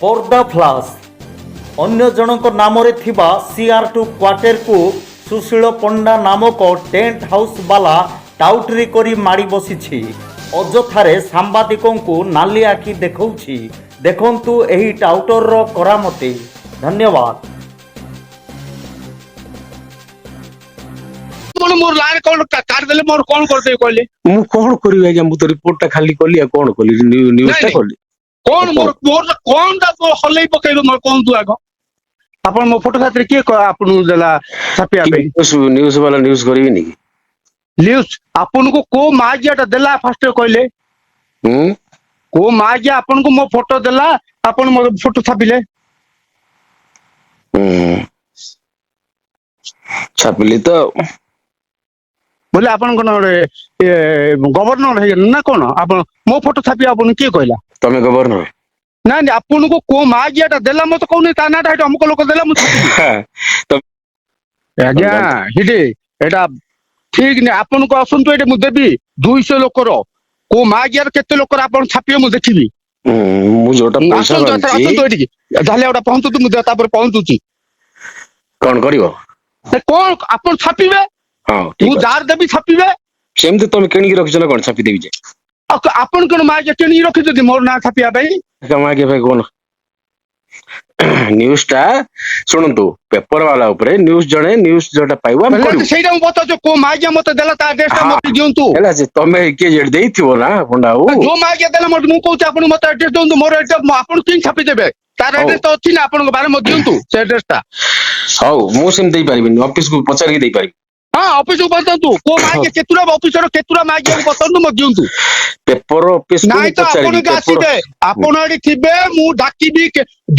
पर्दाफ्लाश अन्य जनक नामरे थिबा CR2 quarter को सुशील पंडा नामक टेंट हाउस वाला टाउटरी करी माड़ी बसी अजथारे सांबादिकों को नाली आखि देखौछि। देखंतु एही टाउटर रो करामती। धन्यवाद। मोर लाइन कौन काट देले मोर कौन करते कहले मु कोन करिवे आज्ञा मु तो रिपोर्ट टा खाली करली कोन करली न्यूज टा करली कौन मोर मोर कौन दा हल्लै पकेलो मोर कौन तू आगो अपन मो फोटो खातिर के आपन देला छापिया पे न्यूज वाला न्यूज करबी नी न्यूज आपन को मागियाटा देला फास्ट कहले को मागिया आपन को मो फोटो देला आपन मो फोटो छापिले छापिली तो बोले आपन कोन गवर्नर है ना कोन आपन मो फोटो छापी आपन के कहला तमे गवर्नर ना आपन को मागियाटा देला मत कोन ता नाटा हेट हमको लोक देला मत तो आज्ञा हिडे एटा ठीक ने आपन को असंतो एटे मु देबी 200 लोकर को मागियार केते लोकर आपन छापिए मु देखिबी मु जोटा पैसा असंतो एटी जाले ओटा पहुंचू तू मु देता पर पहुंचूची कोन करिवो कोन आपन छापिबे हां मु जार देबी छापिबे सेमते तमे केणी रखिछ ना कोन छापी देबी जे आपन कोन मागिया केणी रखि दे मोर ना छापिया भाई कमागे भाई कोन न्यूज टा सुनंतु पेपर वाला ऊपर न्यूज जणे न्यूज जोटा पाइबो हम करू सेटा मु बता जो को मागिया मते देला ता एड्रेस ता मते दियंतु हैला जे तमे के जेड देइथिबो ना पंडाऊ जो मागिया देला मते मु कहूछ आपन मते एड्रेस दंतु मोर एड्रेस आपन किन छापी देबे तार एड्रेस तो अछि ना आपन को बारे मते दियंतु से एड्रेस ता हाउ मु सेम देई परिबिन ऑफिस को पचार के देई परिबि हां ऑफिस को बतंतु को मागिया केतुरा ऑफिसर केतुरा मागिया को बतंतु मते दियंतु पेपर ऑफिस को नहीं तो आपन के आसीबे आपन एडी थिबे मु डाकीबी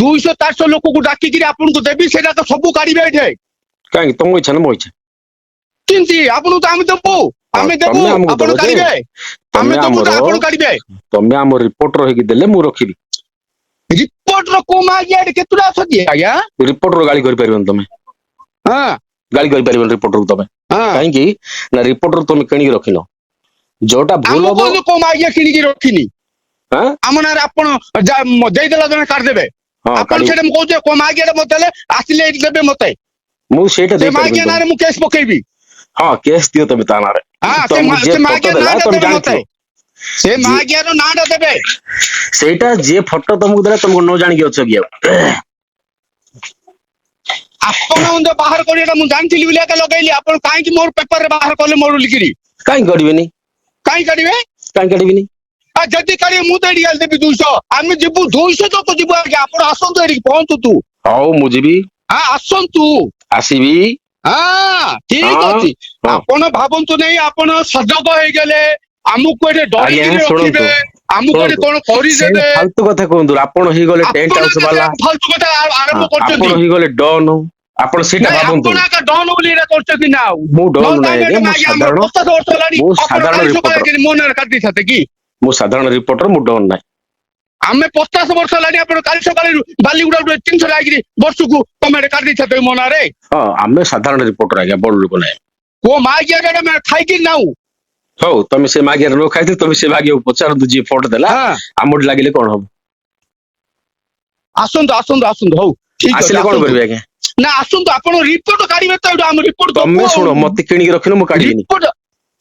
200 400 लोक को डाकी कि आपन को देबी सेटा तो सब काढीबे एठे काई तुम इच्छा न मो इच्छा किंती आपन तो हम देबो हमें देबो आपन काढीबे हमें देबो तो आपन काढीबे तमे हम रिपोर्टर होई कि देले मु रखिबी रिपोर्टर को मागिया केतुरा असदी आया रिपोर्टर गाली कर परिबन तमे हां गाली कर परिबन रिपोर्टर तमे काई कि ना रिपोर्टर तमे केणी रखिनो जोटा भूल हो को मागिया किनी की रखिनी हां हमना आपण देई देला जने काट देबे आपण सेटा मु कहू को मागिया मते ले आसिले देबे मते मु सेटा दे मागिया ना रे मु केस पकेबी हां केस दियो तमे ताना रे हां से मागिया ना देबे मते से मागिया रो नाडा देबे सेटा जे फोटो तुमको देला तुमको न जानि के अछि कि आपण उंदे बाहर करिया मु जानथिली बिलिया के लगैली आपण काई कि मोर पेपर रे बाहर करले मोर लिखिरी काई करबेनी काई करिवे काई करबेनी आ जदी करी मु देडी गेल देबी 200 आमे जिबु 200 तो को जिबु आगे आपण आसंतु एडी पहुंचू तू हाउ मु जिबी हां आसंतु आसीबी हां ठीक अछि आपण भाबंतु नै आपण सजग होई गेले आमुको एडे डरी के रखिबे आमुको एडे कोन करि देबे फालतू कथा कोंदुर आपण ही गले टेंट हाउस वाला फालतू कथा आरंभ करछथि आपण ही गले डन आपण सेटा भाबंतु आपण का डन बोली एडा करछथि ना मु डन नै मु साधारण 50 वर्ष लानी मु साधारण रिपोर्टर मोनर काटी छते की मु साधारण रिपोर्टर मु डन नै आमे 50 वर्ष लानी आपण काली सकाळी बालीगुडा 300 लागिरी वर्ष को तमे काटी छते मोना रे हां आमे साधारण रिपोर्टर आगे बड़ लोक नै को मागिया रे मैं खाई कि नाउ हो तमे से मागिया रो खाइते तमे से मागिया पचार दु जे फोटो देला आमुड लागिले कोन हो आसंद हो ठीक अछि आसिले कोन करबे आगे ना आसंद आपण रिपोर्ट काढिबे त हम रिपोर्ट तमे सुनो मते किणी के रखिनो मु काढिबिनी रिपोर्ट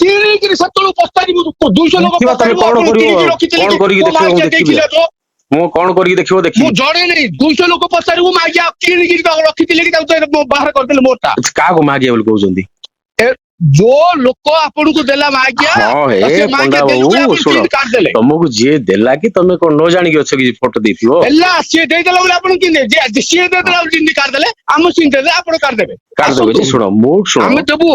किणी के सतळु पस्तारी 200 लोक तमे कोन करिवो कोन करि के देखिबो मु कोन करि के देखिबो देखि मु जणे नै 200 लोक पस्तारी मु मागिया किणी के रखितिले कि त बाहर कर देले मोटा का को मागिया बोल कहउजंदी जो लोक आपन को देला मागिया से मागिया बाबू सुनो तुमको जे देला कि तमे को न जानि के छ कि फोटो देथियो एला से दे देला बोले आपन कि जे से दे देला जिंदी काट देले हम सिन दे आपन काट देबे जी सुनो मूड सुनो हम देबू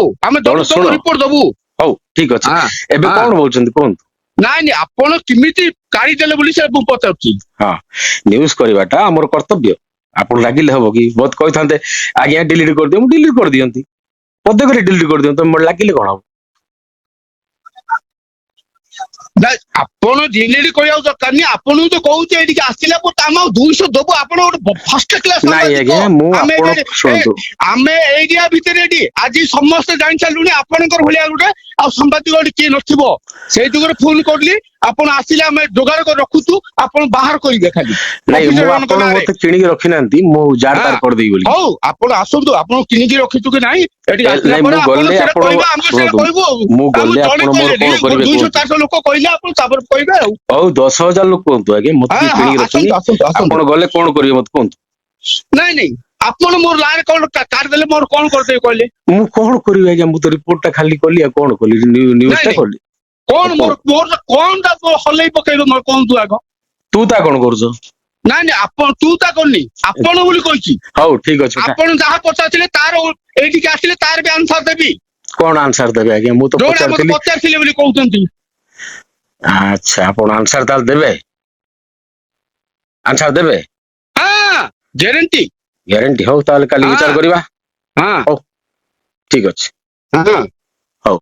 रिपोर्ट देबू हो ठीक अछि एबे कोन बोलछन कोन नाइ आपन किमिति काढी देले बोली से पचाउची हां न्यूज़ करबाटा हमर कर्तव्य आपन लागिले हबो कि बहुत कहथांते आज्ञा डिलीट कर दियो डिलीट कर दियंती पदे करे डिलीट कर दियो तो मोर लागिले कोन हो ना आपण डिलीट करियाउ दरकार नि आपण तो कहू जे एडी आसिला को तामा 200 दबो आपण फर्स्ट क्लास नाही आज्ञा मु आपण सुनतु आमे एरिया भितर एडी आज समस्त जानि चालुनी आपनकर भलिया गुटे आ संवादिक के नथिबो सेई दुगर फोन करली ଆପଣ ଆସିଲେ ଆମେ ଯୋଗାଡ଼ କରି ରଖୁଛୁ ଆପଣ ବାହାର କରିବେ ଖାଲି ନାଇଁ ମୁଁ ଅଫିସର ମାନଙ୍କ ଆପଣ ନାଁରେ। ମତେ କିଣିକି ରଖିନାହାନ୍ତି ମୁଁ ଜାଡ ତାର ହଁ। କରିଦେବି ବୋଲି। ହଉ ଆପଣ ଆସନ୍ତୁ ଆପଣ କିଣିକି ରଖିଛୁ କି ନାହିଁ ଏଠି ଆସିଲା ନାଇଁ ପରେ ମୁଁ ଆପଣ ଗଲେ ସେଇଟା ଆପଣ କହିବେ ଆମେ ସେଇଟା ଶୁଣନ୍ତୁ କହିବୁ ଆଉ ମୁଁ ଆମେ ଗଲେ ଜଣେ ଆପଣ ମୋର କହିଲେନି କଣ କରିବେ 200 କୁହନ୍ତୁ। 400 ଲୋକ କହିଲେ ଆପଣ ତାପରେ କହିବେ ଆଉ। ହଉ 10,000 ଲୋକ କୁହନ୍ତୁ ଆଜ୍ଞା ମତେ ହଁ କିଏ ହଁ କିଣିକି ରଖିନି। ଆସନ୍ତୁ ଆସନ୍ତୁ ଆସନ୍ତୁ। ଆପଣ ଗଲେ କଣ କରିବେ ମତେ କୁହନ୍ତୁ। ନାଇଁ ନାଇଁ ଆପଣ ମୋର ଲାରେ କଣ କାର୍ଡ ଦେଲେ ମୋର କଣ କରିଦେବେ କହିଲେ। ମୁଁ କଣ କରିବି ଆଜ୍ଞା ମୁଁ ତ ରିପୋର୍ଟ ଟା ଖାଲି କଲି ଆଉ କଣ କଲି ନ୍ୟୁଜ ନାଇଁ ଟା ନାଇଁ କଲି। କଣ ଆଉ ମୋର ମୋର କଣଟା ହଲେଇ ପକେଇବେ ମୋର କୁହନ୍ତୁ ଆଗ। ତୁ ତା କଣ କରୁଛ। ନାଇଁ ନାଇଁ ଆପଣ ତୁ ତା କରିନି ଆପଣ ବୋଲି କହିଛି। ହଉ ଠିକ ଅଛି ଆପଣ ଯାହା ପଚାରିଥିଲେ ତାର ଏଇଠିକି ଆସିଲେ ତାର ବି ଆନ୍ସର ଦେବି। କଣ ଆନ୍ସାର ଦେବେ ଆଜ୍ଞା ମୁଁ ତ ଯୋଉଟା ମତେ ପଚାରିଥିଲି। ପଚାରିଥିଲେ ବୋଲି କହୁଛନ୍ତି। ଆଚ୍ଛା ଆପଣ ଆନ୍ସାର ତାହେଲେ ଦେବେ। ଆନ୍ସାର ଦେବେ। ହଁ ଗ୍ୟାରେଣ୍ଟି। ଗ୍ୟାରେଣ୍ଟି ହଉ ତାହେଲେ କାଲି ହଁ ବିଚାର କରିବା। ହଁ ହଉ ଠିକ ଅଛି। ହଁ।